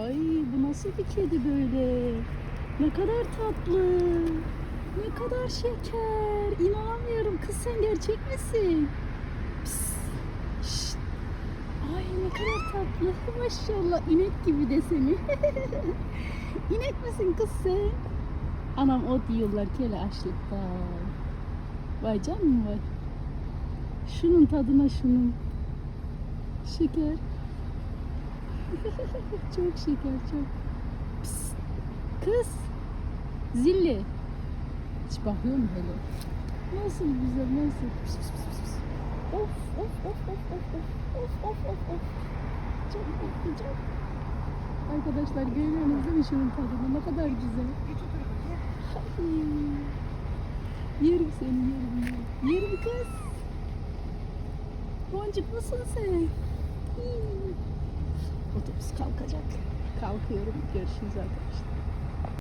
Ay, bu nasıl bir kedi böyle? Ne kadar tatlı. Ne kadar şeker. İnanamıyorum. Kız sen gerçek misin? Pis. Şşt. Ay ne kadar tatlı. Maşallah inek gibi deseni. İnek misin kız sen? Anam ot yiyorlar kele açlıktan. Vay canım vay. Şunun tadına şunun. Şeker. Çok şeker çok. Pis. Kız. Zilli. Hiç bakıyor mu hele? Nasıl güzel nasıl? Pis, pis, pis, pis. Of of of of of of of of of. Çok tatlı çok. Arkadaşlar görüyorsunuz değil mi şunun tadını? Ne kadar güzel. Ay. Yerim seni yerim. Yerim kız. Boncuk musun sen? Otobüs kalkacak. Kalkıyorum. Görüşürüz arkadaşlar.